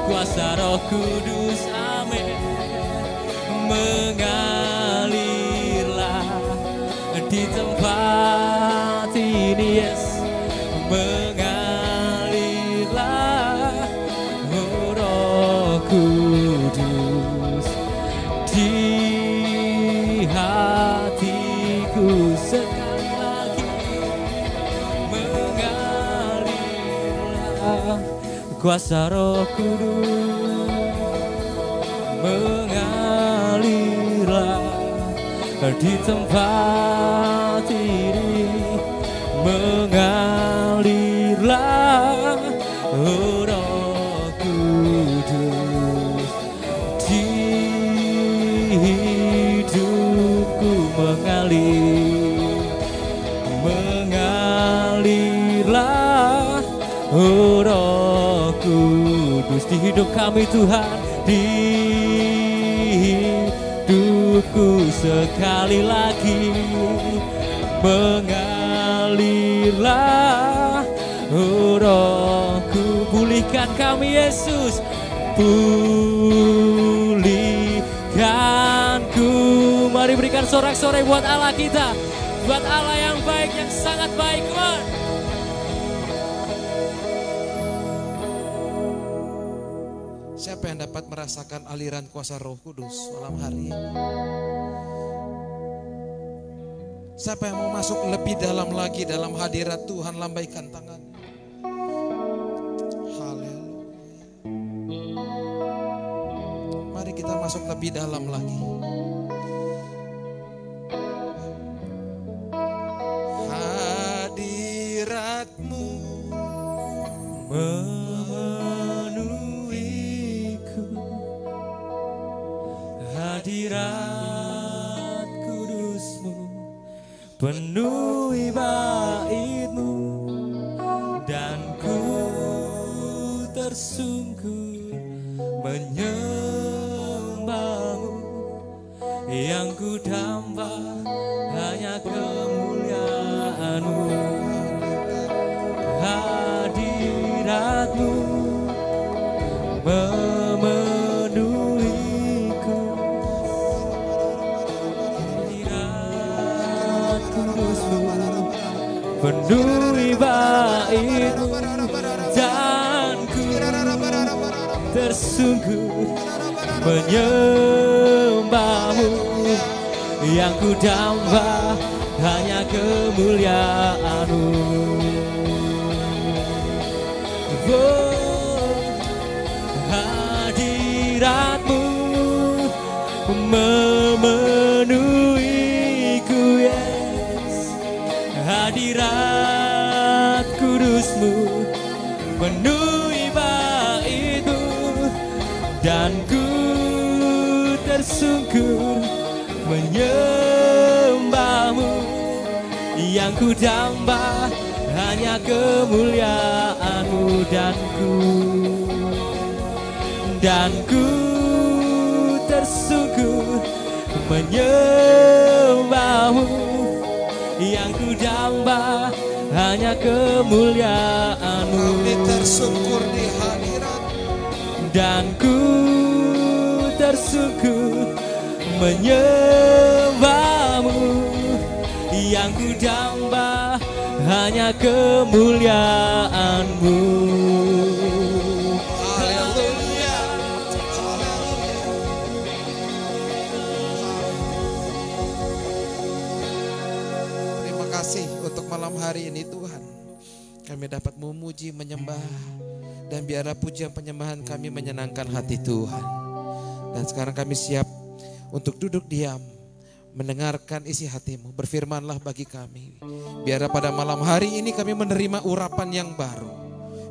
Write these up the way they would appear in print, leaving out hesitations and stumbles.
kuasa Roh Kudus, amin, mengalirlah di tempat ini, yes, mengalirlah Roh Kudus di hatiku sekali lagi, mengalirlah kuasa Roh Kudus, mengalirlah di tempat ini, mengalirlah Roh Kudus di hidupku, mengalirlah Roh Kudus di hidup kami Tuhan, di hidupku sekali lagi, mengalirlah Rohku. Pulihkan kami Yesus, pulihkanku. Mari berikan sorak-sorai buat Allah kita, buat Allah yang baik, yang sangat baik. Come on. Siapa yang dapat merasakan aliran kuasa Roh Kudus malam hari ini? Siapa yang mau masuk lebih dalam lagi dalam hadirat Tuhan? Lambaikan tangan. Haleluya. Mari kita masuk lebih dalam lagi. Hadirat-Mu hadirat kudus-Mu penuhi bait-Mu, dan ku tersungkur menyembah-Mu, yang ku damba hanya kemuliaan-Mu. Hadirat-Mu memenuhiku, hadirat kudus-Mu penuhi bait-Mu, dan ku tersungkur menyembah-Mu, yang ku damba hanya kemuliaan-Mu. Oh, hadirat-Mu memenuhiku, yes. Hadirat kudus-Mu penuhi bait-Mu, dan ku tersungkur menyembah-Mu, yang ku damba hanya kemuliaan-Mu, dan ku tersungkur menyembah-Mu, yang ku damba hanya kemuliaan-Mu. Kami tersungkur di hadirat, dan ku tersungkur menyembah-Mu, yang ku damba hanya kemuliaan-Mu. haleluya. Terima kasih untuk malam hari ini Tuhan. Kami dapat memuji, menyembah, dan biarlah pujian penyembahan kami menyenangkan hati Tuhan. Dan sekarang kami siap untuk duduk diam, mendengarkan isi hati-Mu. Berfirmanlah bagi kami. Biarlah pada malam hari ini kami menerima urapan yang baru,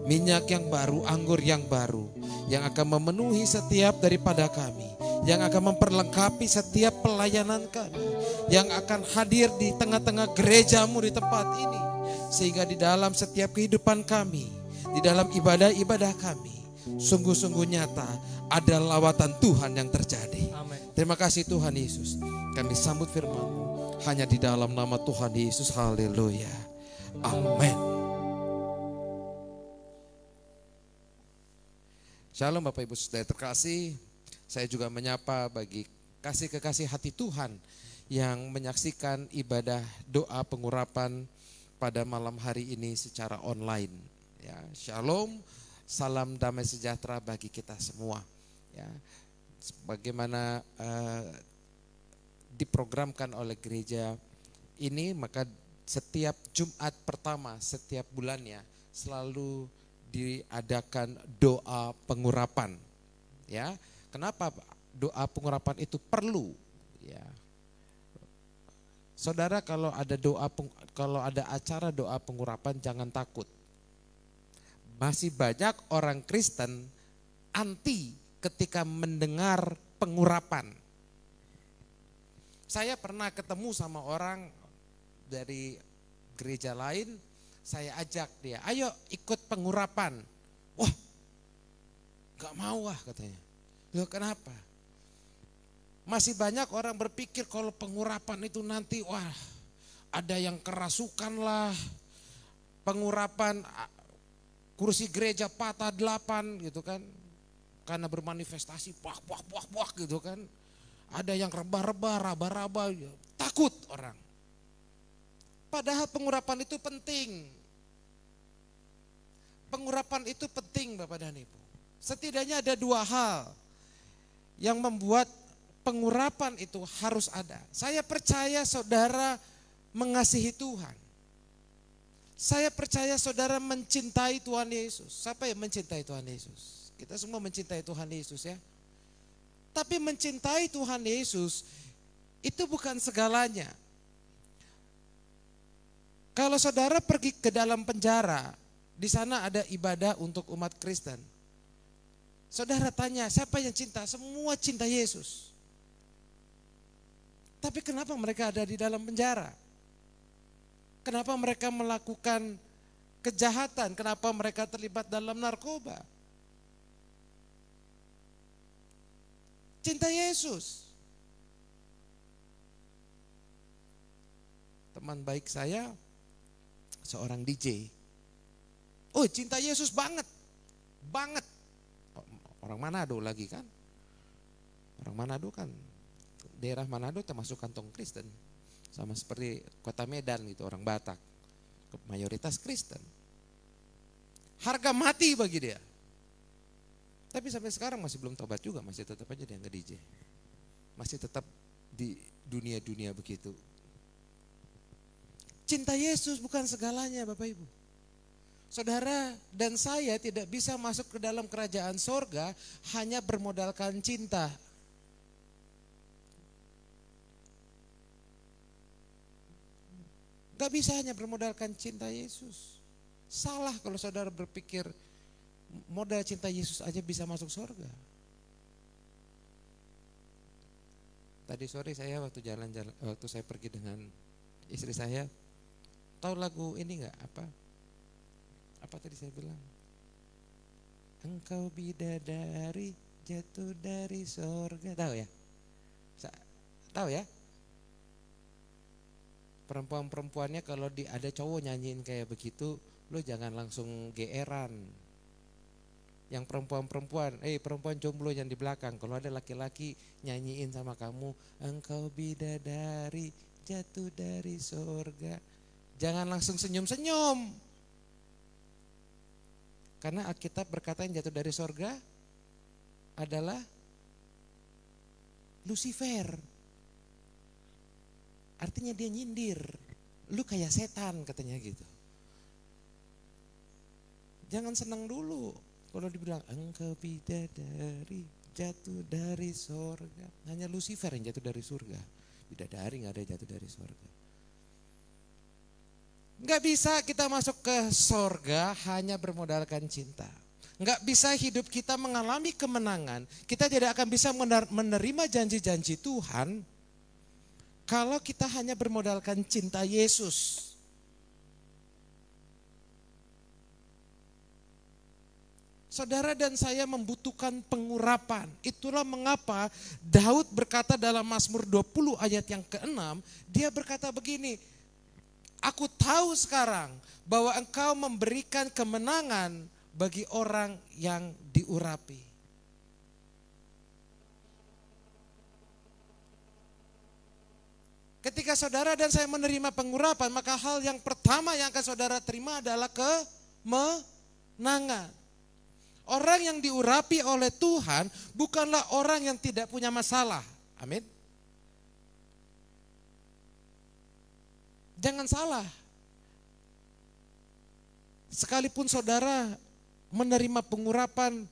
minyak yang baru, anggur yang baru, yang akan memenuhi setiap daripada kami, yang akan memperlengkapi setiap pelayanan kami, yang akan hadir di tengah-tengah gereja-Mu di tempat ini. Sehingga di dalam setiap kehidupan kami, di dalam ibadah-ibadah kami, sungguh-sungguh nyata ada lawatan Tuhan yang terjadi. Amin. Terima kasih Tuhan Yesus. Kami sambut firman-Mu hanya di dalam nama Tuhan Yesus. Haleluya. Amin. Shalom Bapak Ibu Saudara terkasih, saya juga menyapa bagi kasih-kekasih hati Tuhan yang menyaksikan ibadah doa pengurapan pada malam hari ini secara online. Ya, shalom, salam damai sejahtera bagi kita semua. Ya, bagaimana diprogramkan oleh gereja ini, maka setiap Jumat pertama setiap bulannya selalu diadakan doa pengurapan. Ya, kenapa doa pengurapan itu perlu? Ya, saudara, kalau ada acara doa pengurapan jangan takut. Masih banyak orang Kristen anti ketika mendengar pengurapan. Saya pernah ketemu sama orang dari gereja lain, saya ajak dia, ayo ikut pengurapan. Wah, gak mau katanya. Loh kenapa? Masih banyak orang berpikir kalau pengurapan itu nanti wah ada yang kerasukan lah. Pengurapan kursi gereja patah 8 gitu kan. Karena bermanifestasi puak gitu kan. Ada yang raba-raba, takut orang. Padahal pengurapan itu penting. Pengurapan itu penting Bapak dan Ibu. Setidaknya ada 2 hal yang membuat pengurapan itu harus ada. Saya percaya saudara mengasihi Tuhan. Saya percaya saudara mencintai Tuhan Yesus. Siapa yang mencintai Tuhan Yesus? Kita semua mencintai Tuhan Yesus ya. Tapi mencintai Tuhan Yesus itu bukan segalanya. Kalau saudara pergi ke dalam penjara, di sana ada ibadah untuk umat Kristen. Saudara tanya, siapa yang cinta? Semua cinta Yesus. Tapi kenapa mereka ada di dalam penjara? Kenapa mereka melakukan kejahatan? Kenapa mereka terlibat dalam narkoba? Cinta Yesus. Teman baik saya, seorang DJ. Oh, cinta Yesus banget. Banget. Orang Manado lagi kan. Orang Manado kan. Daerah Manado termasuk kantong Kristen. Sama seperti kota Medan gitu, orang Batak. Mayoritas Kristen. Harga mati bagi dia. Tapi sampai sekarang masih belum tobat juga, masih tetap aja dia nge-DJ. Masih tetap di dunia-dunia begitu. Cinta Yesus bukan segalanya Bapak Ibu. Saudara dan saya tidak bisa masuk ke dalam kerajaan sorga hanya bermodalkan cinta. Gak bisa hanya bermodalkan cinta Yesus. Salah kalau saudara berpikir modal cinta Yesus aja bisa masuk sorga. Tadi sore saya waktu jalan-jalan, waktu saya pergi dengan istri saya, tahu lagu ini nggak? Apa tadi saya bilang? Engkau bidadari jatuh dari sorga, tahu ya? Tahu ya? Perempuan-perempuannya kalau ada cowok nyanyiin kayak begitu, lo jangan langsung geeran. Yang perempuan-perempuan, perempuan jomblo yang di belakang, kalau ada laki-laki nyanyiin sama kamu, engkau bidadari jatuh dari sorga, jangan langsung senyum-senyum. Karena Alkitab berkata yang jatuh dari sorga adalah Lucifer. Artinya dia nyindir, lu kayak setan katanya gitu. Jangan senang dulu kalau dibilang engkau bidadari jatuh dari sorga. Hanya Lucifer yang jatuh dari surga. Bidadari gak ada yang jatuh dari sorga. Gak bisa kita masuk ke sorga hanya bermodalkan cinta. Gak bisa hidup kita mengalami kemenangan. Kita tidak akan bisa menerima janji-janji Tuhan kalau kita hanya bermodalkan cinta Yesus. Saudara dan saya membutuhkan pengurapan. Itulah mengapa Daud berkata dalam Mazmur 20 ayat yang ke-6, dia berkata begini, aku tahu sekarang bahwa engkau memberikan kemenangan bagi orang yang diurapi. Ketika saudara dan saya menerima pengurapan, maka hal yang pertama yang akan saudara terima adalah kemenangan. Orang yang diurapi oleh Tuhan bukanlah orang yang tidak punya masalah. Amin. Jangan salah. Sekalipun saudara menerima pengurapan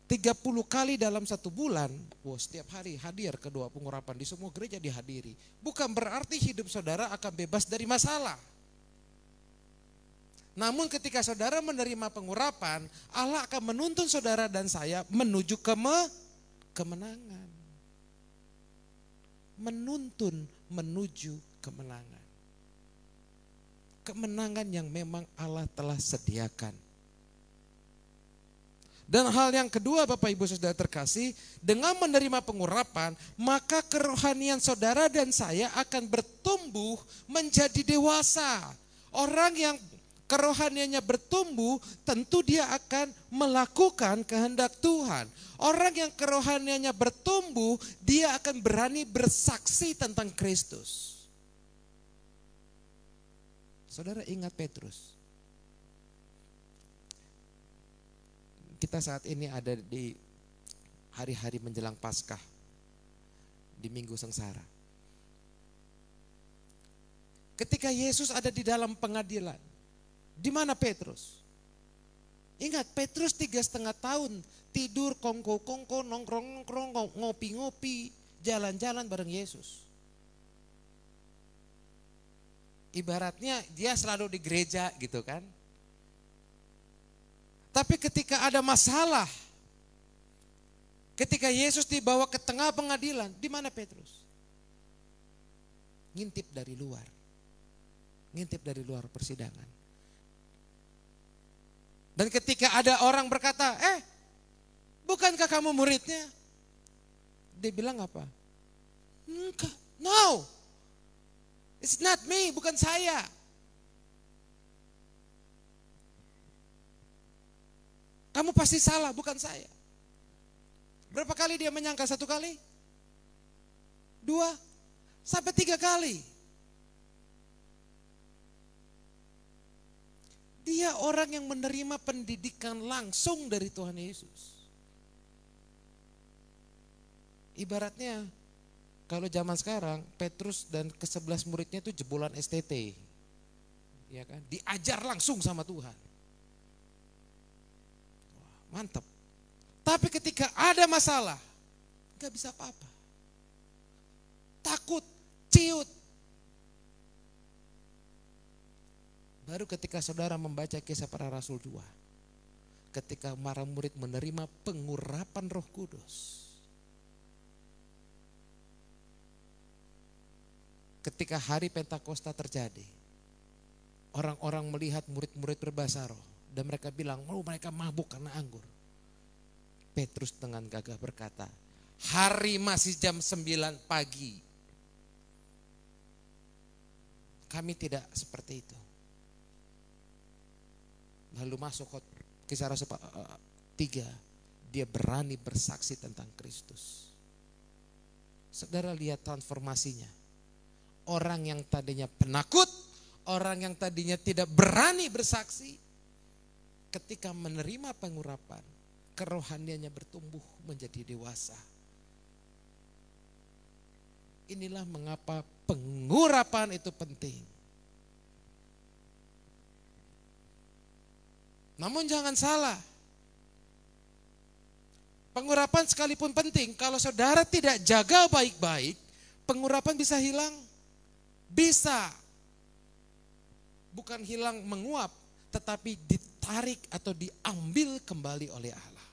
30 kali dalam 1 bulan, setiap hari hadir kedua pengurapan di semua gereja dihadiri. Bukan berarti hidup saudara akan bebas dari masalah. Namun ketika saudara menerima pengurapan, Allah akan menuntun saudara dan saya menuju kemenangan. Menuntun menuju kemenangan. Kemenangan yang memang Allah telah sediakan. Dan hal yang kedua Bapak Ibu Saudara terkasih, dengan menerima pengurapan, maka kerohanian saudara dan saya akan bertumbuh menjadi dewasa. Orang yang kerohaniannya bertumbuh, tentu dia akan melakukan kehendak Tuhan. Orang yang kerohaniannya bertumbuh, dia akan berani bersaksi tentang Kristus. Saudara ingat Petrus. Kita saat ini ada di hari-hari menjelang Paskah, di Minggu Sengsara. Ketika Yesus ada di dalam pengadilan, di mana Petrus? Ingat, Petrus 3,5 tahun tidur kongko-kongko, nongkrong-nongkrong, ngopi-ngopi, jalan-jalan bareng Yesus. Ibaratnya dia selalu di gereja gitu kan. Tapi ketika ada masalah, ketika Yesus dibawa ke tengah pengadilan, di mana Petrus? Ngintip dari luar. Ngintip dari luar persidangan. Dan ketika ada orang berkata, bukankah kamu muridnya? Dia bilang apa? Enggak, no. It's not me, bukan saya. Kamu pasti salah, bukan saya. Berapa kali dia menyangka? 1 kali? 2? Sampai 3 kali. Dia orang yang menerima pendidikan langsung dari Tuhan Yesus. Ibaratnya, kalau zaman sekarang, Petrus dan ke-11 muridnya itu jebolan STT. Ya kan? Diajar langsung sama Tuhan. Mantap. Tapi ketika ada masalah, gak bisa apa-apa. Takut, ciut. Baru ketika saudara membaca Kisah Para Rasul 2. Ketika para murid menerima pengurapan Roh Kudus. Ketika hari Pentakosta terjadi. Orang-orang melihat murid-murid berbahasa roh. Dan mereka bilang, mereka mabuk karena anggur. Petrus dengan gagah berkata, hari masih jam 9 pagi. Kami tidak seperti itu. Lalu masuk Kisah Rasul 3. Dia berani bersaksi tentang Kristus. Saudara lihat transformasinya. Orang yang tadinya penakut, orang yang tadinya tidak berani bersaksi, ketika menerima pengurapan, kerohaniannya bertumbuh menjadi dewasa. Inilah mengapa pengurapan itu penting. Namun jangan salah. Pengurapan sekalipun penting, kalau saudara tidak jaga baik-baik, pengurapan bisa hilang. Bisa. Bukan hilang menguap, tetapi ditarik atau diambil kembali oleh Allah.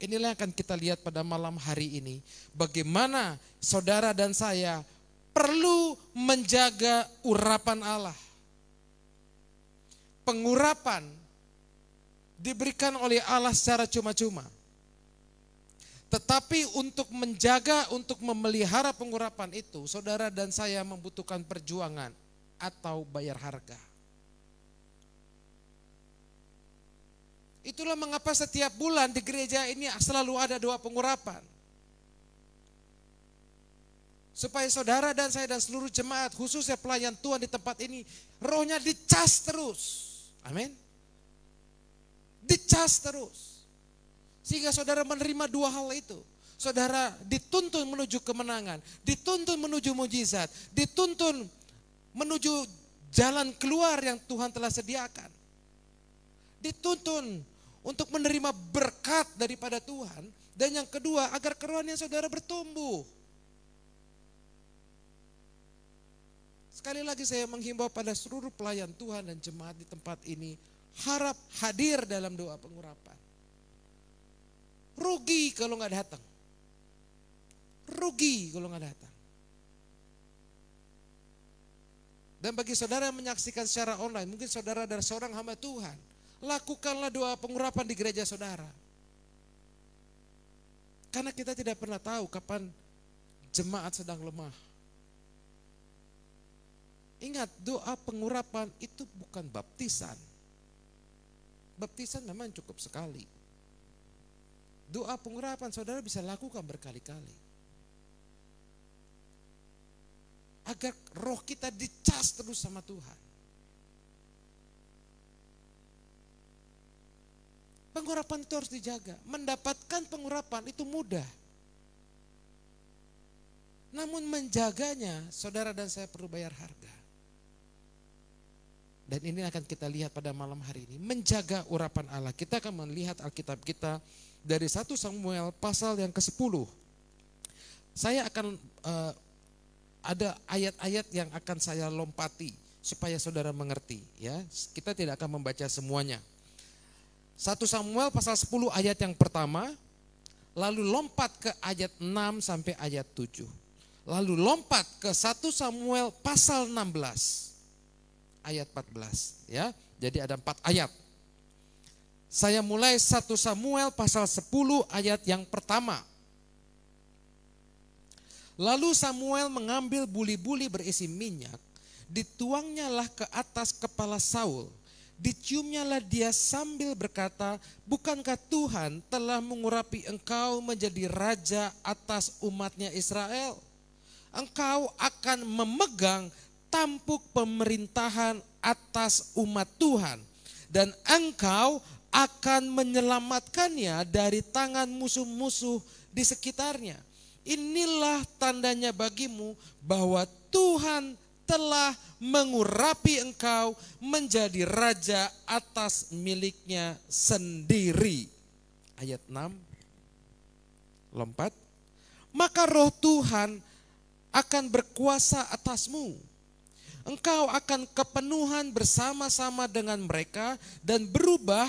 Inilah yang akan kita lihat pada malam hari ini. Bagaimana saudara dan saya perlu menjaga urapan Allah. Pengurapan diberikan oleh Allah secara cuma-cuma. Tetapi untuk menjaga, untuk memelihara pengurapan itu, saudara dan saya membutuhkan perjuangan atau bayar harga. Itulah mengapa setiap bulan di gereja ini selalu ada doa pengurapan. Supaya saudara dan saya dan seluruh jemaat, khususnya pelayan Tuhan di tempat ini, rohnya dicas terus. Amin. Dicas terus. Sehingga saudara menerima dua hal itu. Saudara dituntun menuju kemenangan, dituntun menuju mujizat, dituntun menuju jalan keluar yang Tuhan telah sediakan. Dituntun untuk menerima berkat daripada Tuhan. Dan yang kedua, agar kerohanian saudara bertumbuh. Sekali lagi saya menghimbau pada seluruh pelayan Tuhan dan jemaat di tempat ini, harap hadir dalam doa pengurapan. Rugi kalau nggak datang. Rugi kalau nggak datang. Dan bagi saudara yang menyaksikan secara online, mungkin saudara adalah seorang hamba Tuhan, lakukanlah doa pengurapan di gereja saudara. Karena kita tidak pernah tahu kapan jemaat sedang lemah. Ingat, doa pengurapan itu bukan baptisan. Baptisan memang cukup sekali. Doa pengurapan saudara bisa lakukan berkali-kali. Agar roh kita dicas terus sama Tuhan. Pengurapan itu harus dijaga. Mendapatkan pengurapan itu mudah. Namun menjaganya, saudara dan saya perlu bayar harga. Dan ini akan kita lihat pada malam hari ini. Menjaga urapan Allah. Kita akan melihat Alkitab kita dari 1 Samuel pasal yang ke-10. Saya akan ada ayat-ayat yang akan saya lompati supaya saudara mengerti. Ya, kita tidak akan membaca semuanya. 1 Samuel pasal 10 ayat yang pertama, lalu lompat ke ayat 6 sampai ayat 7. Lalu lompat ke 1 Samuel pasal 16 ayat 14, ya. Jadi ada 4 ayat. Saya mulai 1 Samuel pasal 10 ayat yang pertama. Lalu Samuel mengambil buli-buli berisi minyak, dituangnyalah ke atas kepala Saul. Diciumnyalah dia sambil berkata, bukankah Tuhan telah mengurapi engkau menjadi raja atas umatnya Israel? Engkau akan memegang tampuk pemerintahan atas umat Tuhan. Dan engkau akan menyelamatkannya dari tangan musuh-musuh di sekitarnya. Inilah tandanya bagimu bahwa Tuhan telah mengurapi engkau menjadi raja atas miliknya sendiri. Ayat 6, lompat. Maka roh Tuhan akan berkuasa atasmu. Engkau akan kepenuhan bersama-sama dengan mereka dan berubah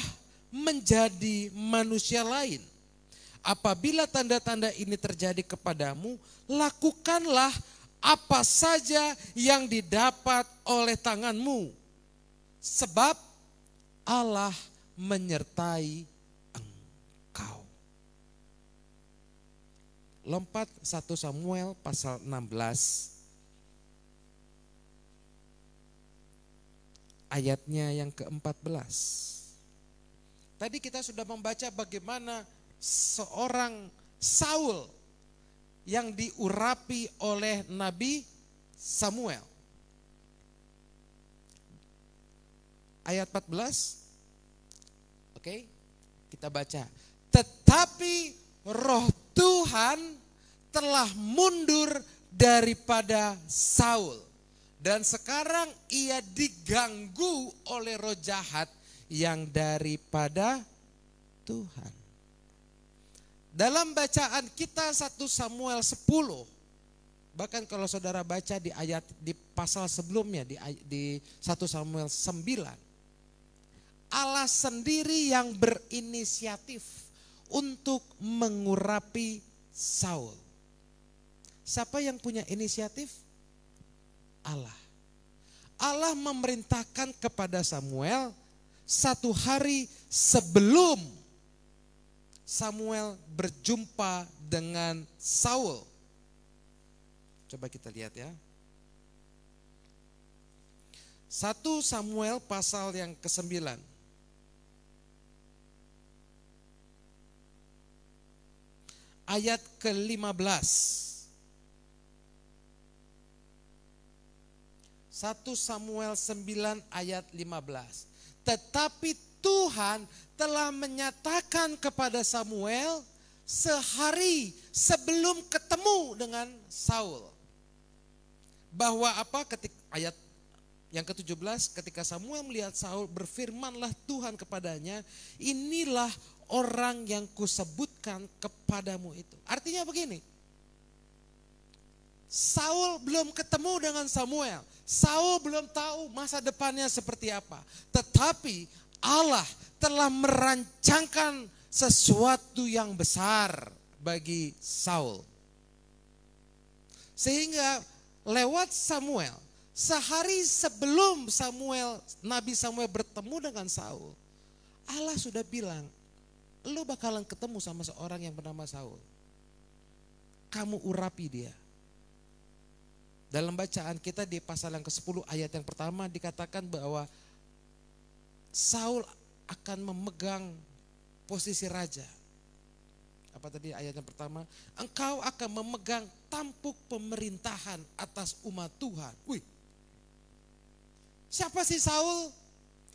menjadi manusia lain. Apabila tanda-tanda ini terjadi kepadamu, lakukanlah apa saja yang didapat oleh tanganmu. Sebab Allah menyertai engkau. Lompat 1 Samuel pasal 16. Ayatnya yang ke-14. Tadi kita sudah membaca bagaimana seorang Saul yang diurapi oleh Nabi Samuel. Ayat 14. Oke, kita baca. Tetapi roh Tuhan telah mundur daripada Saul. Dan sekarang ia diganggu oleh roh jahat yang daripada Tuhan. Dalam bacaan kita 1 Samuel 10, bahkan kalau saudara baca di ayat di pasal sebelumnya di 1 Samuel 9, Allah sendiri yang berinisiatif untuk mengurapi Saul. Siapa yang punya inisiatif? Allah. Allah memerintahkan kepada Samuel 1 hari sebelum Samuel berjumpa dengan Saul. Coba kita lihat ya. 1 Samuel pasal yang ke-9. ayat ke-15. 1 Samuel 9 ayat 15. Tetapi Tuhan telah menyatakan kepada Samuel sehari sebelum ketemu dengan Saul. Bahwa apa? Ayat yang ke-17, ketika Samuel melihat Saul, berfirmanlah Tuhan kepadanya, inilah orang yang kusebutkan kepadamu itu. Artinya begini, Saul belum ketemu dengan Samuel. Saul belum tahu masa depannya seperti apa. Tetapi Allah telah merancangkan sesuatu yang besar bagi Saul. Sehingga lewat Samuel, sehari sebelum Nabi Samuel bertemu dengan Saul, Allah sudah bilang, lu bakalan ketemu sama seorang yang bernama Saul. Kamu urapi dia. Dalam bacaan kita di pasal yang ke-10 ayat yang pertama dikatakan bahwa Saul akan memegang posisi raja. Apa tadi ayat yang pertama? Engkau akan memegang tampuk pemerintahan atas umat Tuhan. Wih. Siapa sih Saul?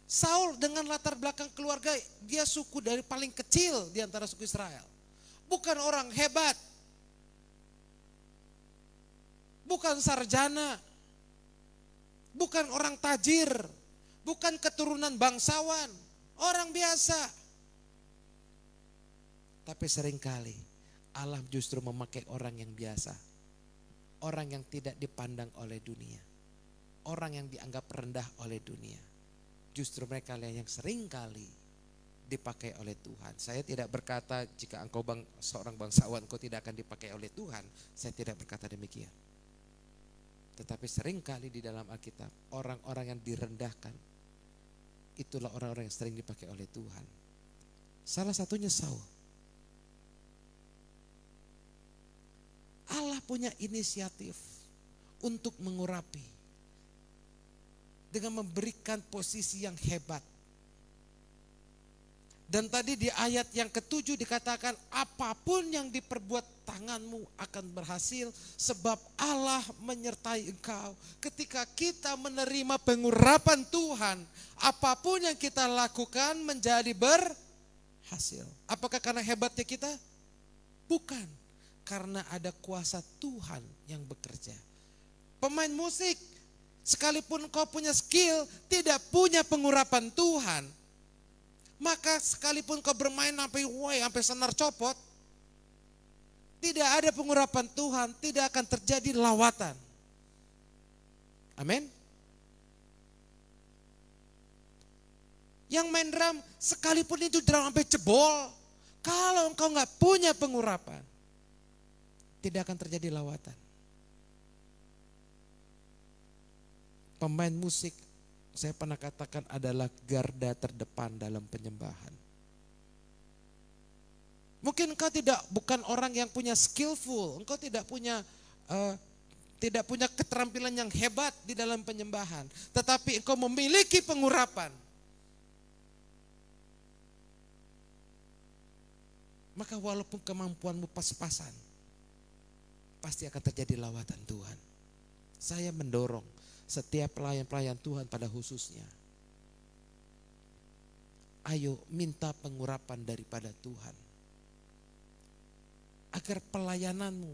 Saul dengan latar belakang keluarga, dia suku dari paling kecil di antara suku Israel. Bukan orang hebat. Bukan sarjana. Bukan orang tajir. Bukan keturunan bangsawan. Orang biasa. Tapi seringkali Allah justru memakai orang yang biasa. Orang yang tidak dipandang oleh dunia. Orang yang dianggap rendah oleh dunia. Justru mereka yang seringkali dipakai oleh Tuhan. Saya tidak berkata jika engkau seorang bangsawan engkau tidak akan dipakai oleh Tuhan. Saya tidak berkata demikian. Tetapi seringkali di dalam Alkitab orang-orang yang direndahkan itulah orang-orang yang sering dipakai oleh Tuhan. Salah satunya Saul. Allah punya inisiatif untuk mengurapi dengan memberikan posisi yang hebat. Dan tadi di ayat yang ke-7 dikatakan apapun yang diperbuat tanganmu akan berhasil sebab Allah menyertai engkau. Ketika kita menerima pengurapan Tuhan, apapun yang kita lakukan menjadi berhasil. Apakah karena hebatnya kita? Bukan. Karena ada kuasa Tuhan yang bekerja. Pemain musik, sekalipun kau punya skill, tidak punya pengurapan Tuhan, maka sekalipun kau bermain sampai senar copot, tidak ada pengurapan Tuhan, tidak akan terjadi lawatan. Amin. Yang main drum, sekalipun itu drum sampai jebol, kalau engkau nggak punya pengurapan, tidak akan terjadi lawatan. Pemain musik, saya pernah katakan adalah garda terdepan dalam penyembahan. Mungkin engkau bukan orang yang punya skillful, engkau tidak punya keterampilan yang hebat di dalam penyembahan, tetapi engkau memiliki pengurapan. Maka walaupun kemampuanmu pas-pasan, pasti akan terjadi lawatan Tuhan. Saya mendorong setiap pelayan-pelayan Tuhan pada khususnya, ayo minta pengurapan daripada Tuhan. Agar pelayananmu,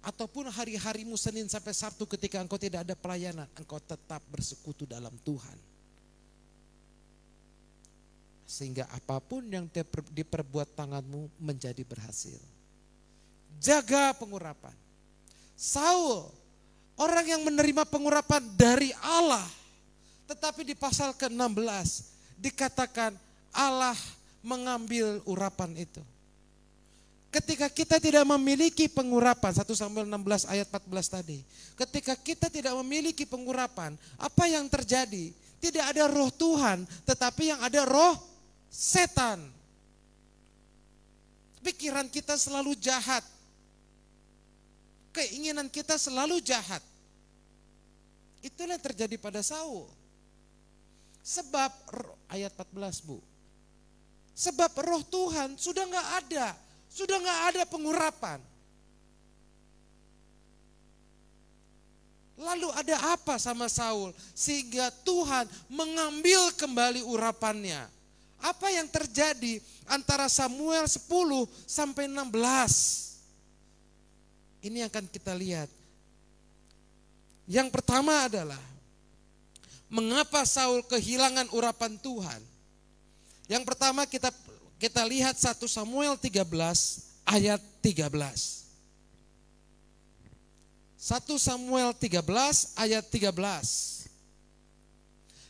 ataupun hari-harimu Senin sampai Sabtu ketika engkau tidak ada pelayanan, engkau tetap bersekutu dalam Tuhan. Sehingga apapun yang diperbuat tanganmu menjadi berhasil. Jaga pengurapan. Saul, orang yang menerima pengurapan dari Allah. Tetapi di pasal ke-16 dikatakan Allah mengambil urapan itu. Ketika kita tidak memiliki pengurapan, 1 Samuel 16 ayat 14 tadi. Ketika kita tidak memiliki pengurapan, apa yang terjadi? Tidak ada roh Tuhan, tetapi yang ada roh setan. Pikiran kita selalu jahat. Keinginan kita selalu jahat. Itulah yang terjadi pada Saul. Sebab, ayat 14 Bu. Sebab roh Tuhan sudah gak ada. Sudah nggak ada pengurapan. Lalu ada apa sama Saul sehingga Tuhan mengambil kembali urapannya? Apa yang terjadi antara Samuel 10 sampai 16? Ini akan kita lihat. Yang pertama adalah mengapa Saul kehilangan urapan Tuhan? Yang pertama kita lihat 1 Samuel 13 ayat 13. 1 Samuel 13 ayat 13.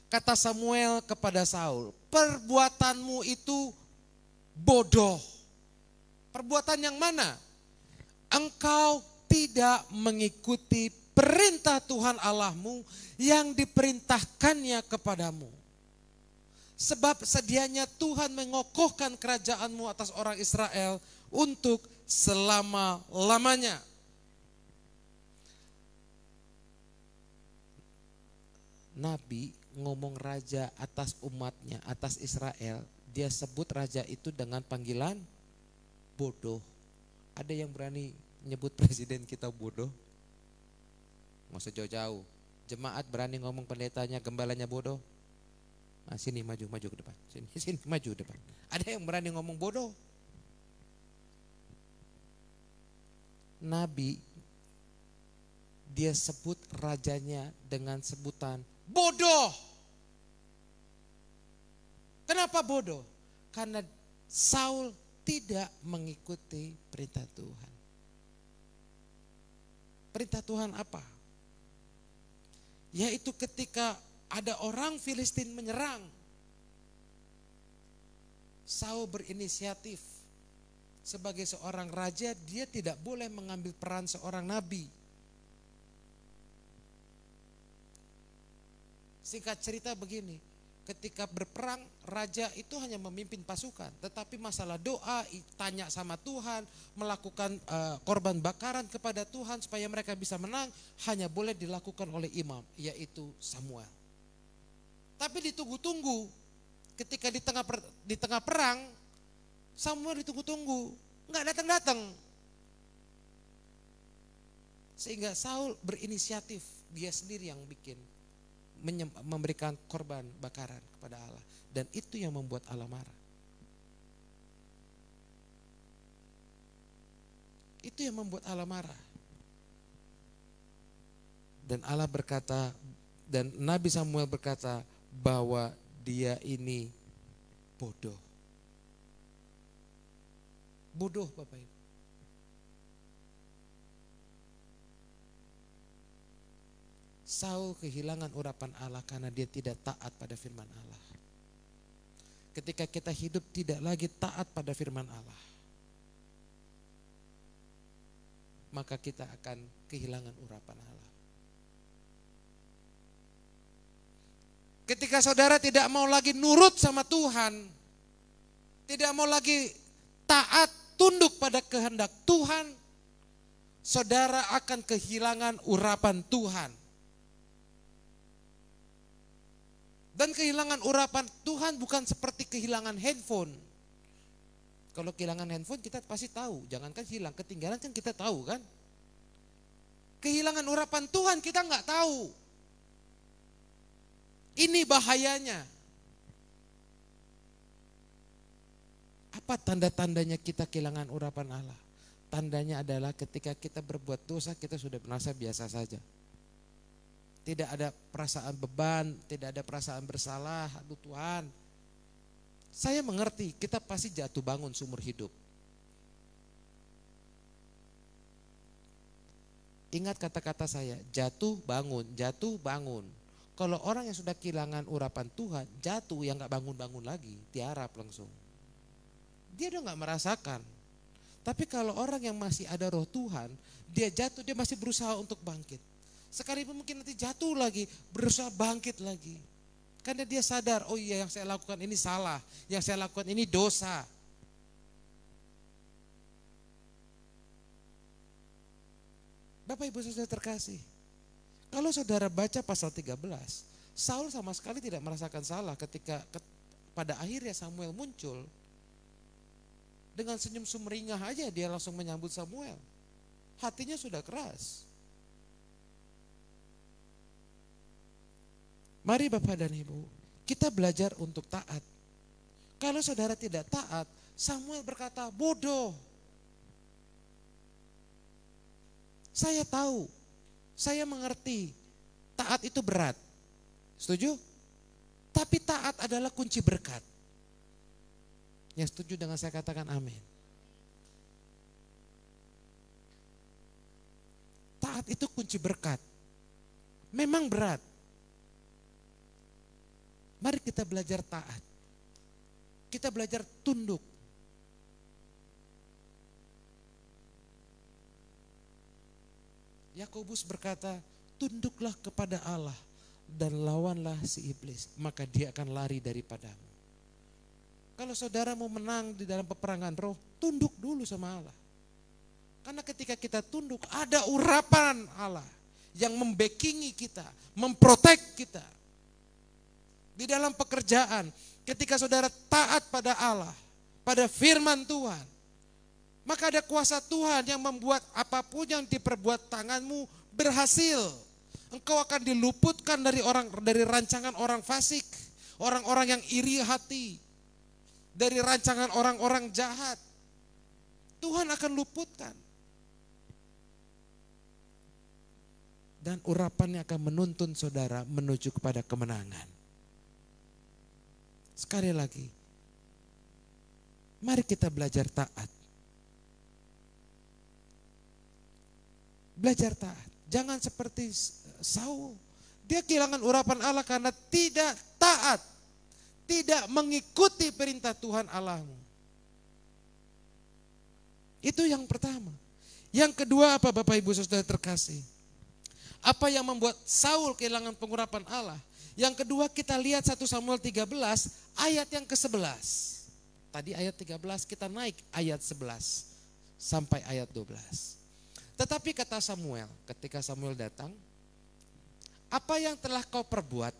Kata Samuel kepada Saul, perbuatanmu itu bodoh. Perbuatan yang mana? Engkau tidak mengikuti perintah Tuhan Allahmu yang diperintahkannya kepadamu. Sebab sedianya Tuhan mengokohkan kerajaanmu atas orang Israel untuk selama-lamanya. Nabi ngomong raja atas umatnya, atas Israel, dia sebut raja itu dengan panggilan bodoh. Ada yang berani nyebut presiden kita bodoh? Nggak usah jauh-jauh. Jemaat berani ngomong pendetanya, gembalanya bodoh? Nah, sini maju ke depan. Sini maju ke depan. Ada yang berani ngomong bodoh? Nabi dia sebut rajanya dengan sebutan bodoh. Kenapa bodoh? Karena Saul tidak mengikuti perintah Tuhan. Perintah Tuhan apa? Yaitu ketika ada orang Filistin menyerang, Saul berinisiatif. Sebagai seorang raja, dia tidak boleh mengambil peran seorang nabi. Singkat cerita begini, ketika berperang raja itu hanya memimpin pasukan, tetapi masalah doa, tanya sama Tuhan, melakukan korban bakaran kepada Tuhan supaya mereka bisa menang, hanya boleh dilakukan oleh imam, yaitu Samuel. Tapi ditunggu-tunggu, ketika di tengah perang, Samuel ditunggu-tunggu, nggak datang-datang. Sehingga Saul berinisiatif, dia sendiri yang memberikan korban bakaran kepada Allah. Dan itu yang membuat Allah marah. Itu yang membuat Allah marah. Dan Allah berkata, dan Nabi Samuel berkata bahwa dia ini bodoh. Bodoh Bapak Ibu. Saul kehilangan urapan Allah karena dia tidak taat pada firman Allah. Ketika kita hidup tidak lagi taat pada firman Allah, maka kita akan kehilangan urapan Allah. Ketika saudara tidak mau lagi nurut sama Tuhan, tidak mau lagi taat, tunduk pada kehendak Tuhan, saudara akan kehilangan urapan Tuhan. Dan kehilangan urapan Tuhan bukan seperti kehilangan handphone. Kalau kehilangan handphone kita pasti tahu, jangankan hilang, ketinggalan kan kita tahu kan. Kehilangan urapan Tuhan kita nggak tahu. Ini bahayanya. Apa tanda-tandanya kita kehilangan urapan Allah? Tandanya adalah ketika kita berbuat dosa kita sudah merasa biasa saja. Tidak ada perasaan beban, tidak ada perasaan bersalah. Aduh Tuhan, saya mengerti kita pasti jatuh bangun seumur hidup. Ingat kata-kata saya, jatuh bangun, jatuh bangun. Kalau orang yang sudah kehilangan urapan Tuhan, jatuh yang gak bangun-bangun lagi, tiarap langsung. Dia udah gak merasakan. Tapi kalau orang yang masih ada roh Tuhan, dia jatuh, dia masih berusaha untuk bangkit. Sekalipun mungkin nanti jatuh lagi, berusaha bangkit lagi. Karena dia sadar, oh iya yang saya lakukan ini salah, yang saya lakukan ini dosa. Bapak Ibu saudara terkasih, kalau saudara baca pasal 13, Saul sama sekali tidak merasakan salah ketika pada akhirnya Samuel muncul. Dengan senyum sumringah aja dia langsung menyambut Samuel. Hatinya sudah keras. Mari Bapak dan Ibu, kita belajar untuk taat. Kalau saudara tidak taat, Samuel berkata, bodoh. Saya tahu, saya mengerti, taat itu berat. Setuju? Tapi taat adalah kunci berkat. Yang setuju dengan saya katakan amin. Taat itu kunci berkat. Memang berat. Mari kita belajar taat. Kita belajar tunduk. Yakobus berkata, tunduklah kepada Allah dan lawanlah si iblis, maka dia akan lari daripadamu. Kalau saudara mau menang di dalam peperangan roh, tunduk dulu sama Allah. Karena ketika kita tunduk, ada urapan Allah yang membackingi kita, memprotek kita. Di dalam pekerjaan, ketika saudara taat pada Allah, pada firman Tuhan, maka ada kuasa Tuhan yang membuat apapun yang diperbuat tanganmu berhasil. Engkau akan diluputkan dari rancangan orang fasik, orang-orang yang iri hati, dari rancangan orang-orang jahat. Tuhan akan luputkan. Dan urapannya akan menuntun saudara menuju kepada kemenangan. Sekali lagi, mari kita belajar taat. Belajar taat. Jangan seperti Saul. Dia kehilangan urapan Allah karena tidak taat. Tidak mengikuti perintah Tuhan Allahmu. Itu yang pertama. Yang kedua apa Bapak Ibu Saudara terkasih? Apa yang membuat Saul kehilangan pengurapan Allah? Yang kedua kita lihat 1 Samuel 13 ayat yang ke-11. Tadi ayat 13 kita naik ayat 11 sampai ayat 12. Tetapi kata Samuel, ketika Samuel datang, apa yang telah kau perbuat?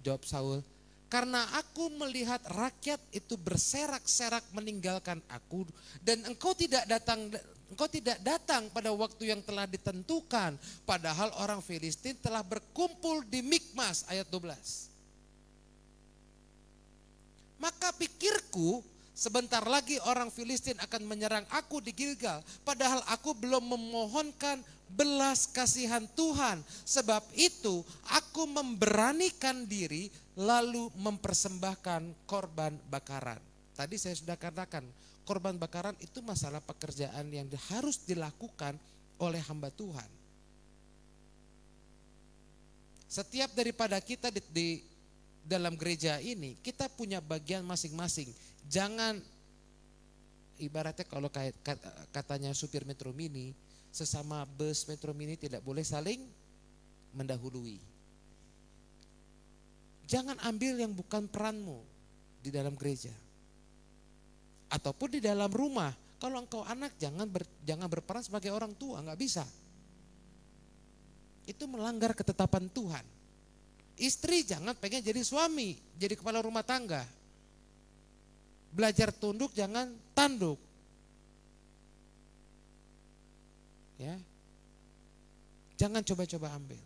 Jawab Saul, karena aku melihat rakyat itu berserak-serak meninggalkan aku dan engkau tidak datang pada waktu yang telah ditentukan, padahal orang Filistin telah berkumpul di Mikmas, ayat 12. Maka pikirku, sebentar lagi orang Filistin akan menyerang aku di Gilgal, padahal aku belum memohonkan belas kasihan Tuhan. Sebab itu aku memberanikan diri lalu mempersembahkan korban bakaran. Tadi saya sudah katakan, korban bakaran itu masalah pekerjaan yang harus dilakukan oleh hamba Tuhan. Setiap daripada kita di dalam gereja ini, kita punya bagian masing-masing. Jangan, ibaratnya kalau katanya supir Metro Mini, sesama bus Metro Mini tidak boleh saling mendahului. Jangan ambil yang bukan peranmu di dalam gereja. Ataupun di dalam rumah. Kalau engkau anak jangan berperan sebagai orang tua, nggak bisa. Itu melanggar ketetapan Tuhan. Istri jangan pengen jadi suami, jadi kepala rumah tangga. Belajar tunduk, jangan tanduk. Ya. Jangan coba-coba ambil.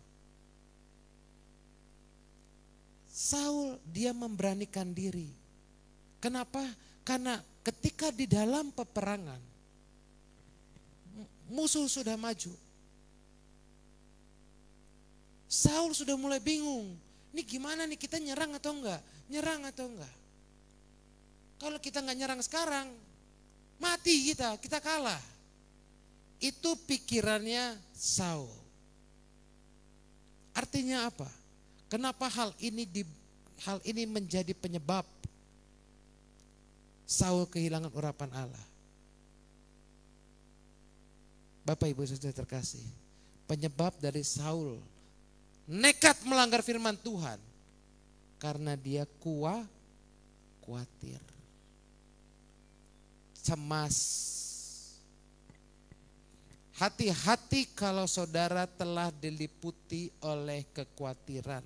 Saul dia memberanikan diri. Kenapa? Karena ketika di dalam peperangan musuh sudah maju. Saul sudah mulai bingung. Ini gimana nih, kita nyerang atau enggak? Nyerang atau enggak? Kalau kita enggak nyerang sekarang, mati kita kalah. Itu pikirannya Saul. Artinya apa? Kenapa hal ini menjadi penyebab Saul kehilangan urapan Allah? Bapak Ibu Saudara terkasih, penyebab dari Saul nekat melanggar firman Tuhan karena dia khawatir, cemas. Hati-hati kalau saudara telah diliputi oleh kekhawatiran.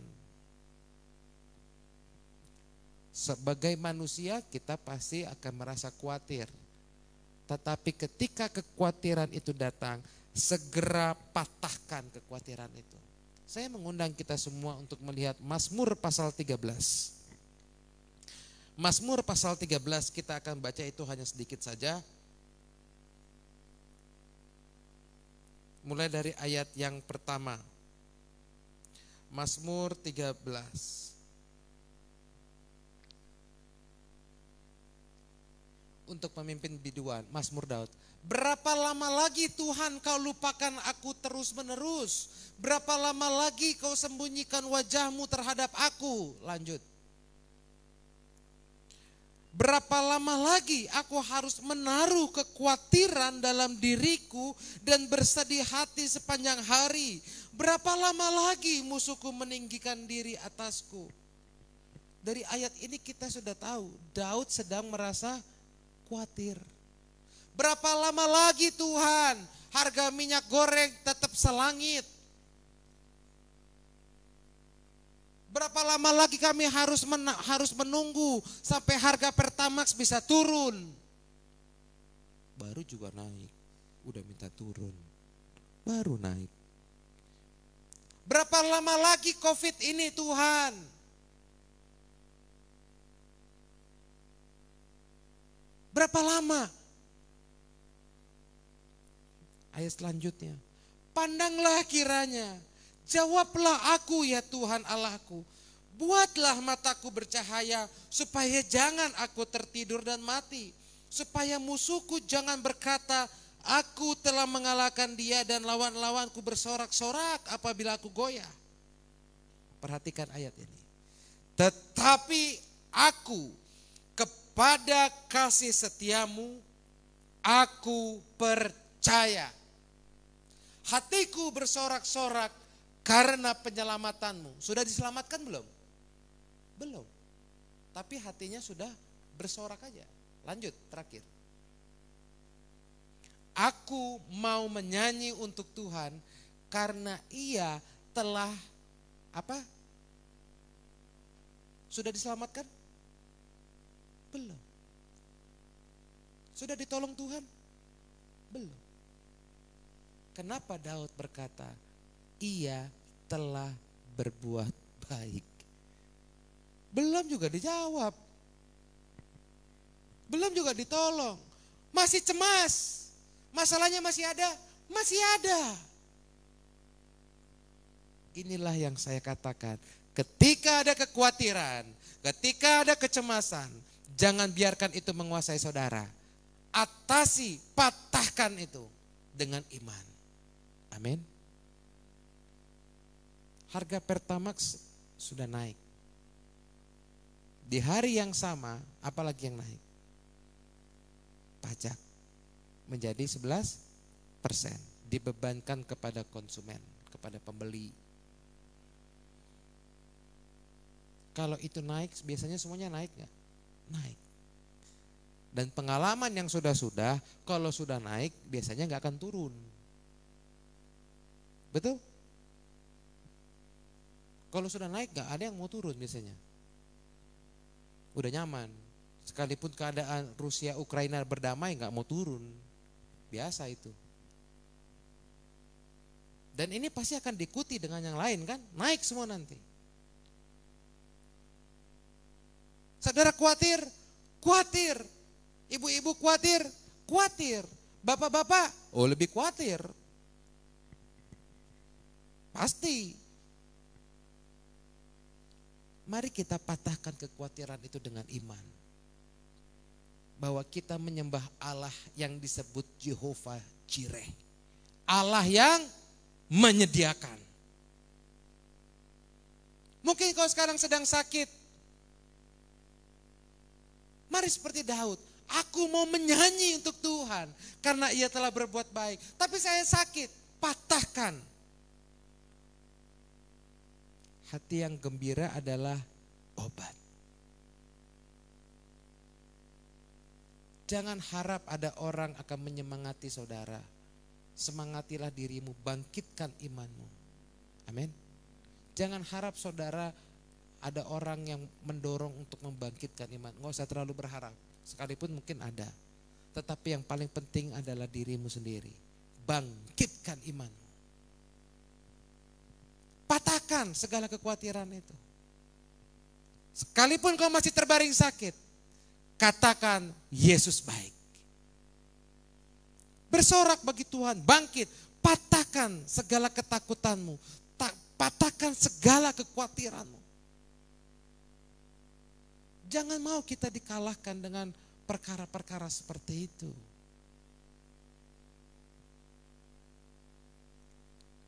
Sebagai manusia kita pasti akan merasa khawatir. Tetapi ketika kekhawatiran itu datang, segera patahkan kekhawatiran itu. Saya mengundang kita semua untuk melihat Mazmur pasal 13. Mazmur pasal 13 kita akan baca itu hanya sedikit saja. Mulai dari ayat yang pertama. Mazmur 13. Untuk pemimpin biduan, Mazmur Daud. Berapa lama lagi Tuhan kau lupakan aku terus menerus? Berapa lama lagi kau sembunyikan wajahmu terhadap aku? Lanjut. Berapa lama lagi aku harus menaruh kekhawatiran dalam diriku dan bersedih hati sepanjang hari? Berapa lama lagi musuhku meninggikan diri atasku? Dari ayat ini kita sudah tahu Daud sedang merasa khawatir. Berapa lama lagi Tuhan harga minyak goreng tetap selangit? Berapa lama lagi kami harus menunggu sampai harga Pertamax bisa turun? Baru juga naik, udah minta turun, baru naik. Berapa lama lagi COVID ini Tuhan? Berapa lama? Ayat selanjutnya, pandanglah kiranya, jawablah aku ya Tuhan Allahku, buatlah mataku bercahaya supaya jangan aku tertidur dan mati, supaya musuhku jangan berkata, aku telah mengalahkan dia dan lawan-lawanku bersorak-sorak apabila aku goyah. Perhatikan ayat ini. Tetapi aku kepada kasih setiamu, aku percaya. Hatiku bersorak-sorak karena penyelamatanmu. Sudah diselamatkan belum? Belum. Tapi hatinya sudah bersorak aja. Lanjut, terakhir. Aku mau menyanyi untuk Tuhan karena Ia telah apa? Sudah diselamatkan? Belum. Sudah ditolong Tuhan? Belum. Kenapa Daud berkata, Ia telah berbuat baik? Belum juga dijawab. Belum juga ditolong. Masih cemas. Masalahnya masih ada? Masih ada. Inilah yang saya katakan. Ketika ada kekhawatiran, ketika ada kecemasan, jangan biarkan itu menguasai saudara. Atasi, patahkan itu dengan iman. Amin. Harga Pertamax sudah naik. Di hari yang sama, apalagi yang naik? Pajak menjadi 11%. Dibebankan kepada konsumen, kepada pembeli. Kalau itu naik, biasanya semuanya naik gak? Naik. Dan pengalaman yang sudah-sudah, kalau sudah naik, biasanya gak akan turun. Betul? Kalau sudah naik gak ada yang mau turun biasanya. Udah nyaman. Sekalipun keadaan Rusia Ukraina berdamai gak mau turun. Biasa itu. Dan ini pasti akan diikuti dengan yang lain kan? Naik semua nanti. Saudara khawatir? Khawatir. Ibu-ibu khawatir? Khawatir. Bapak-bapak? Oh lebih khawatir. Pasti. Mari kita patahkan kekhawatiran itu dengan iman. Bahwa kita menyembah Allah yang disebut Jehovah Jireh. Allah yang menyediakan. Mungkin kau sekarang sedang sakit. Mari seperti Daud. Aku mau menyanyi untuk Tuhan. Karena Ia telah berbuat baik. Tapi saya sakit. Patahkan. Hati yang gembira adalah obat. Jangan harap ada orang akan menyemangati saudara. Semangatilah dirimu, bangkitkan imanmu. Amin. Jangan harap saudara ada orang yang mendorong untuk membangkitkan iman. Nggak usah terlalu berharap, sekalipun mungkin ada. Tetapi yang paling penting adalah dirimu sendiri. Bangkitkan imanmu. Patahkan segala kekhawatiran itu. Sekalipun kau masih terbaring sakit, katakan Yesus baik. Bersorak bagi Tuhan, bangkit, patahkan segala ketakutanmu, patahkan segala kekhawatiranmu. Jangan mau kita dikalahkan dengan perkara-perkara seperti itu.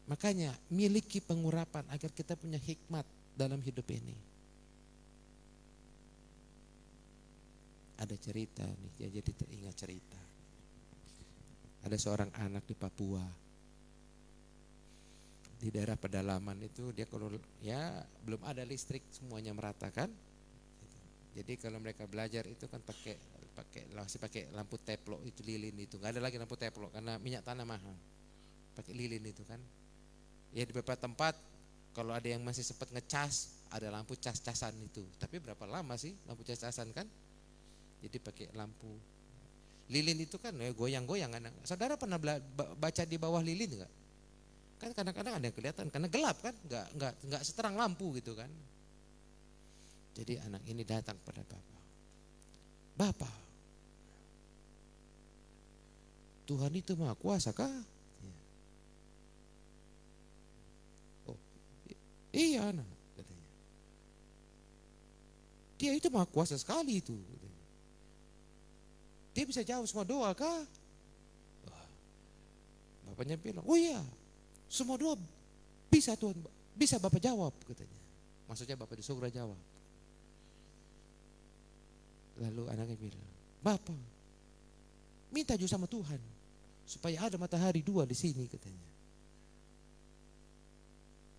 Makanya miliki pengurapan agar kita punya hikmat dalam hidup ini. Ada cerita nih, ya jadi teringat cerita. Ada seorang anak di Papua. Di daerah pedalaman itu dia kalau ya belum ada listrik, semuanya merata kan. Jadi kalau mereka belajar itu kan masih pakai lampu teplok itu, lilin itu. Enggak ada lagi lampu teplok karena minyak tanah mahal. Pakai lilin itu kan. Ya di beberapa tempat kalau ada yang masih sempat ngecas, ada lampu cas-casan itu. Tapi berapa lama sih lampu cas-casan kan? Jadi pakai lampu lilin itu kan goyang-goyang. Saudara pernah baca di bawah lilin enggak? Kan kadang-kadang ada yang kelihatan karena gelap kan, enggak seterang lampu gitu kan. Jadi anak ini datang pada Bapak. Bapak, Tuhan itu Maha Kuasa kah? Oh, iya anak, katanya. Dia itu Maha Kuasa sekali itu. Katanya. Dia bisa jawab semua doa kah? Bapaknya bilang, oh iya, semua doa bisa Tuhan, bisa Bapak jawab katanya. Maksudnya Bapak di surga jawab. Lalu anaknya bilang, Bapak, minta juga sama Tuhan supaya ada matahari 2 di sini katanya.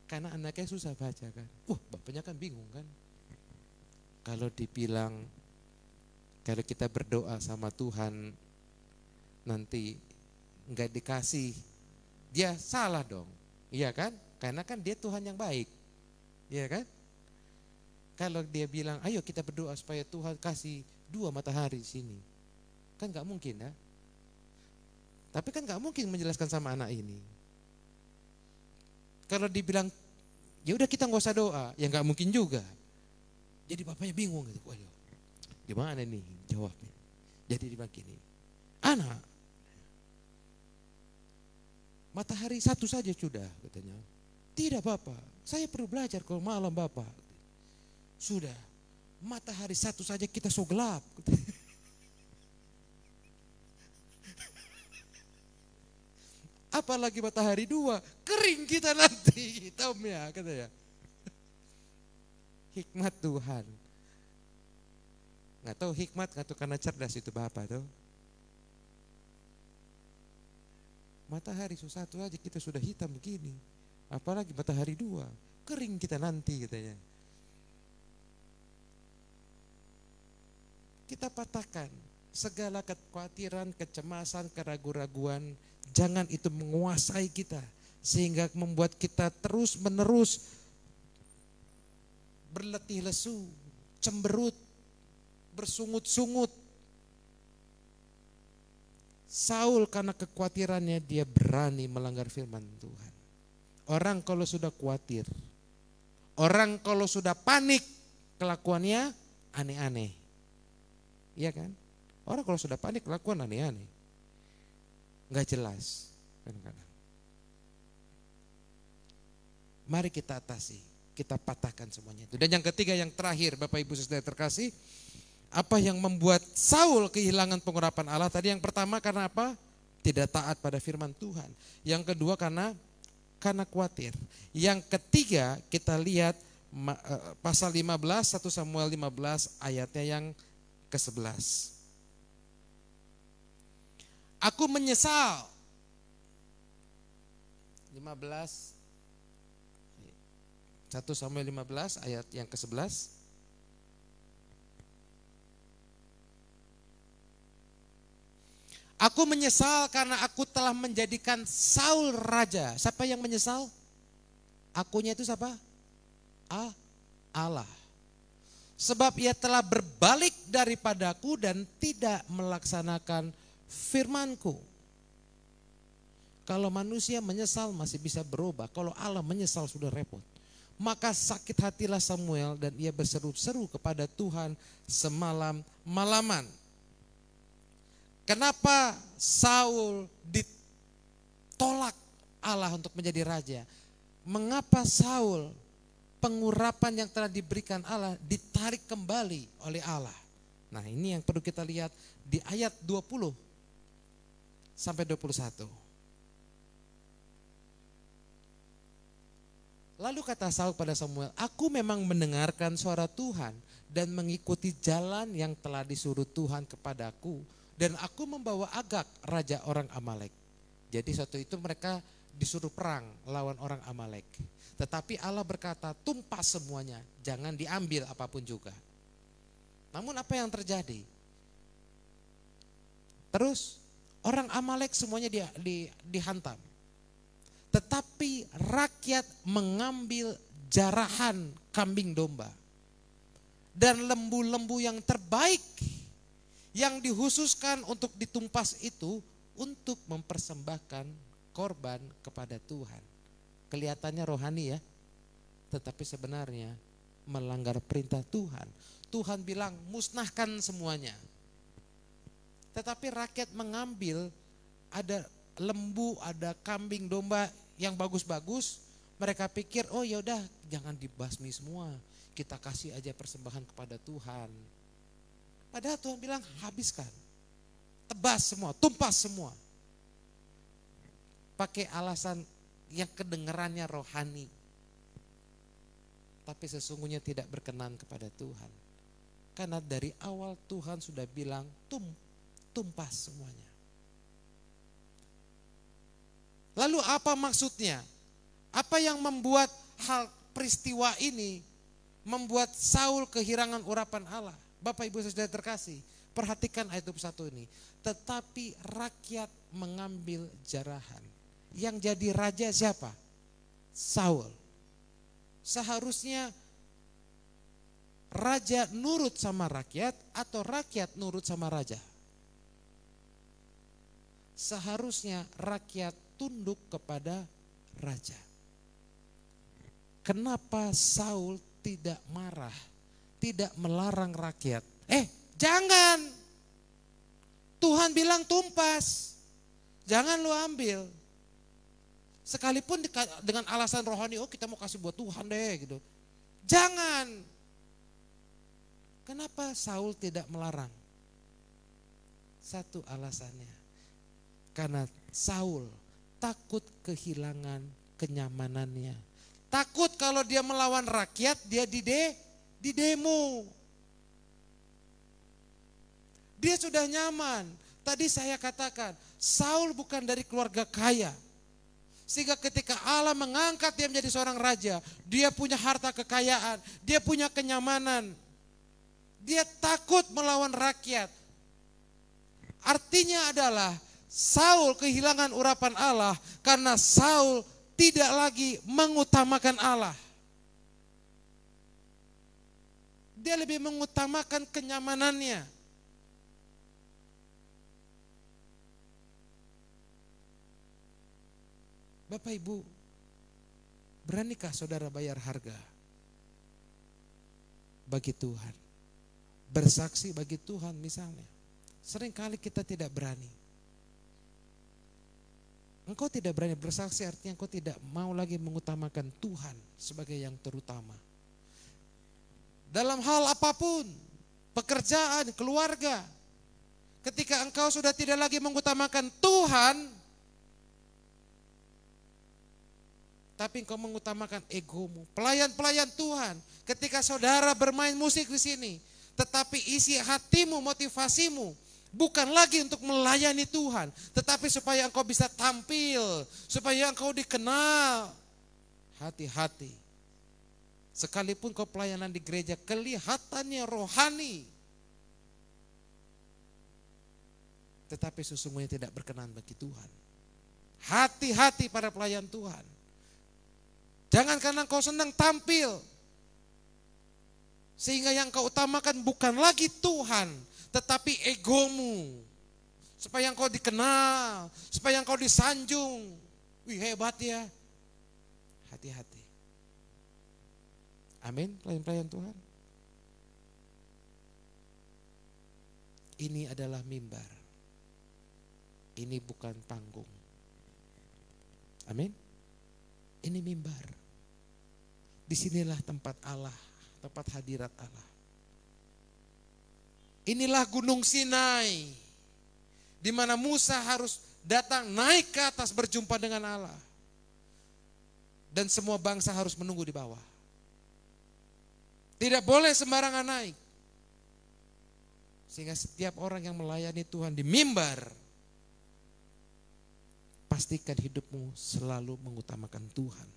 Karena anaknya susah baca kan. Bapaknya kan bingung kan. Kalau dibilang, kalau kita berdoa sama Tuhan nanti enggak dikasih, dia salah dong. Iya kan? Karena kan dia Tuhan yang baik. Iya kan? Kalau dia bilang, ayo kita berdoa supaya Tuhan kasih 2 matahari di sini. Kan enggak mungkin ya. Tapi kan enggak mungkin menjelaskan sama anak ini. Kalau dibilang, ya udah kita enggak usah doa, ya enggak mungkin juga. Jadi bapaknya bingung gitu. Waduh, gimana nih jawabnya? Jadi dia bilang gini, anak, matahari 1 saja sudah katanya. Tidak Bapak, saya perlu belajar kalau malam Bapak. Sudah, matahari 1 saja kita so gelap. Apalagi matahari 2, kering kita nanti hitamnya katanya. Hikmat Tuhan. Nggak tahu hikmat, nggak tahu karena cerdas itu Bapak tuh. Matahari 1 aja kita sudah hitam begini. Apalagi matahari 2, kering kita nanti katanya. Kita patahkan segala kekhawatiran, kecemasan, keraguan-raguan. Jangan itu menguasai kita. Sehingga membuat kita terus-menerus berletih lesu, cemberut, bersungut-sungut. Saul karena kekhawatirannya dia berani melanggar firman Tuhan. Orang kalau sudah khawatir, orang kalau sudah panik, kelakuannya aneh-aneh. Iya kan? Orang kalau sudah panik kelakuan aneh-aneh. Enggak jelas kadang-kadang. Mari kita atasi, kita patahkan semuanya itu. Dan yang ketiga, yang terakhir Bapak Ibu Saudara terkasih, apa yang membuat Saul kehilangan pengurapan Allah? Tadi yang pertama karena apa? Tidak taat pada firman Tuhan. Yang kedua karena khawatir. Yang ketiga kita lihat pasal 15, 1 Samuel 15 ayatnya yang ke-11. Aku menyesal. 15 1 Samuel 15 ayat yang ke-11. Aku menyesal karena aku telah menjadikan Saul raja. Siapa yang menyesal? Akunya itu siapa? Allah. Sebab ia telah berbalik daripadaku dan tidak melaksanakan firmanku. Kalau manusia menyesal masih bisa berubah, kalau Allah menyesal sudah repot. Maka sakit hatilah Samuel dan ia berseru-seru kepada Tuhan semalam-malaman. Kenapa Saul ditolak Allah untuk menjadi raja? Mengapa Saul, pengurapan yang telah diberikan Allah, ditarik kembali oleh Allah? Nah, ini yang perlu kita lihat di ayat 20 sampai 21. Lalu kata Saul pada Samuel, aku memang mendengarkan suara Tuhan dan mengikuti jalan yang telah disuruh Tuhan kepadaku. Dan aku membawa Agag, raja orang Amalek. Jadi suatu itu mereka disuruh perang lawan orang Amalek. Tetapi Allah berkata, tumpas semuanya, jangan diambil apapun juga. Namun apa yang terjadi? Terus orang Amalek semuanya dihantam. Tetapi rakyat mengambil jarahan kambing domba dan lembu-lembu yang terbaik yang dihususkan untuk ditumpas itu untuk mempersembahkan korban kepada Tuhan. Kelihatannya rohani ya, tetapi sebenarnya melanggar perintah Tuhan. Tuhan bilang musnahkan semuanya. Tetapi rakyat mengambil, ada lembu, ada kambing domba yang bagus-bagus, mereka pikir oh yaudah jangan dibasmi semua, kita kasih aja persembahan kepada Tuhan. Padahal Tuhan bilang habiskan, tebas semua, tumpas semua. Pakai alasan yang kedengarannya rohani, tapi sesungguhnya tidak berkenan kepada Tuhan. Karena dari awal Tuhan sudah bilang tumpas semuanya. Lalu apa maksudnya? Apa yang membuat hal peristiwa ini membuat Saul kehilangan urapan Allah? Bapak Ibu Saudara terkasih, perhatikan ayat 21 ini. Tetapi rakyat mengambil jarahan. Yang jadi raja siapa? Saul. Seharusnya raja nurut sama rakyat atau rakyat nurut sama raja? Seharusnya rakyat tunduk kepada raja. Kenapa Saul tidak marah, tidak melarang rakyat? Jangan. Tuhan bilang tumpas, jangan lu ambil. Sekalipun dengan alasan rohani, oh kita mau kasih buat Tuhan deh gitu. Jangan. Kenapa Saul tidak melarang? Satu alasannya, karena Saul takut kehilangan kenyamanannya. Takut kalau dia melawan rakyat, dia di demo. Dia sudah nyaman. Tadi saya katakan, Saul bukan dari keluarga kaya. Sehingga ketika Allah mengangkat dia menjadi seorang raja, dia punya harta kekayaan, dia punya kenyamanan. Dia takut melawan rakyat. Artinya adalah Saul kehilangan urapan Allah karena Saul tidak lagi mengutamakan Allah. Dia lebih mengutamakan kenyamanannya. Bapak Ibu, beranikah saudara bayar harga bagi Tuhan? Bersaksi bagi Tuhan misalnya. Seringkali kita tidak berani. Engkau tidak berani bersaksi artinya engkau tidak mau lagi mengutamakan Tuhan sebagai yang terutama. Dalam hal apapun, pekerjaan, keluarga, ketika engkau sudah tidak lagi mengutamakan Tuhan, tapi engkau mengutamakan egomu. Pelayan-pelayan Tuhan, ketika saudara bermain musik di sini, tetapi isi hatimu, motivasimu bukan lagi untuk melayani Tuhan, tetapi supaya engkau bisa tampil, supaya engkau dikenal. Hati-hati. Sekalipun kau pelayanan di gereja kelihatannya rohani, tetapi sesungguhnya tidak berkenan bagi Tuhan. Hati-hati para pelayan Tuhan. Jangan karena engkau senang tampil, sehingga yang kau utamakan bukan lagi Tuhan, tetapi egomu. supaya engkau dikenal, supaya engkau disanjung. Wih, hebat ya. Hati-hati. Amin, pelayan-pelayan Tuhan. Ini adalah mimbar. Ini bukan panggung. Amin. Ini mimbar. Disinilah tempat Allah, tempat hadirat Allah. Inilah Gunung Sinai, di mana Musa harus datang naik ke atas berjumpa dengan Allah. Dan semua bangsa harus menunggu di bawah. Tidak boleh sembarangan naik. Sehingga setiap orang yang melayani Tuhan di mimbar, pastikan hidupmu selalu mengutamakan Tuhan.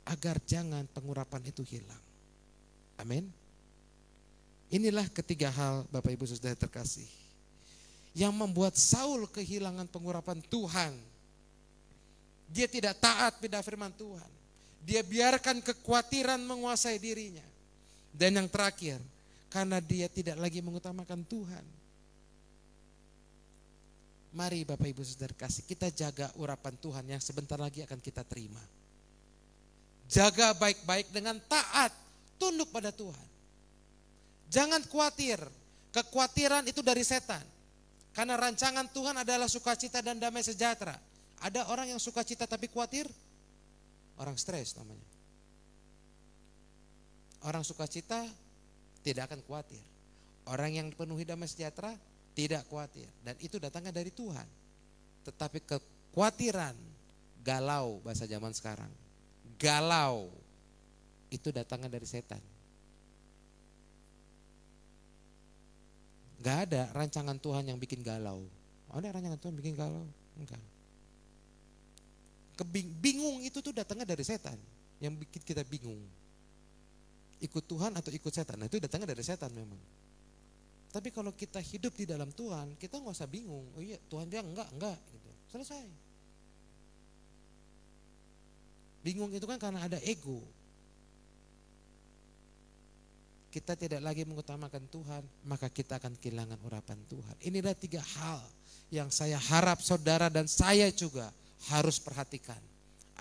Agar jangan pengurapan itu hilang. Amin. Inilah ketiga hal Bapak Ibu Saudara terkasih, yang membuat Saul kehilangan pengurapan Tuhan. Dia tidak taat pada firman Tuhan. Dia biarkan kekhawatiran menguasai dirinya. Dan yang terakhir, karena dia tidak lagi mengutamakan Tuhan. Mari Bapak Ibu Saudara kasih, kita jaga urapan Tuhan yang sebentar lagi akan kita terima. Jaga baik-baik dengan taat, tunduk pada Tuhan. Jangan khawatir, kekhawatiran itu dari setan. Karena rancangan Tuhan adalah sukacita dan damai sejahtera. Ada orang yang sukacita tapi khawatir, orang stres namanya. Orang sukacita tidak akan khawatir. Orang yang penuhi damai sejahtera tidak khawatir. Dan itu datangnya dari Tuhan. Tetapi kekhawatiran, galau bahasa zaman sekarang. Galau, itu datangnya dari setan. Gak ada rancangan Tuhan yang bikin galau. Ada rancangan Tuhan bikin galau? Enggak. Bingung itu tuh datangnya dari setan. Yang bikin kita bingung. Ikut Tuhan atau ikut setan, nah itu datangnya dari setan memang. Tapi kalau kita hidup di dalam Tuhan, kita gak usah bingung. Oh iya, Tuhan bilang enggak gitu. Selesai. Bingung itu kan karena ada ego. Kita tidak lagi mengutamakan Tuhan, maka kita akan kehilangan urapan Tuhan. Inilah tiga hal yang saya harap saudara dan saya juga harus perhatikan.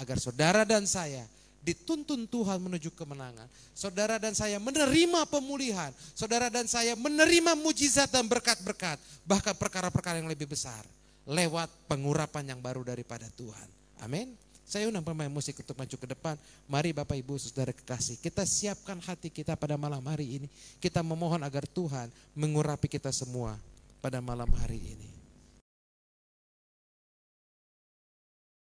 Agar saudara dan saya dituntun Tuhan menuju kemenangan. Saudara dan saya menerima pemulihan. Saudara dan saya menerima mujizat dan berkat-berkat. Bahkan perkara-perkara yang lebih besar. Lewat pengurapan yang baru daripada Tuhan. Amin. Saya undang pemain musik untuk maju ke depan. Mari Bapak Ibu Saudara kekasih, kita siapkan hati kita pada malam hari ini. Kita memohon agar Tuhan mengurapi kita semua pada malam hari ini.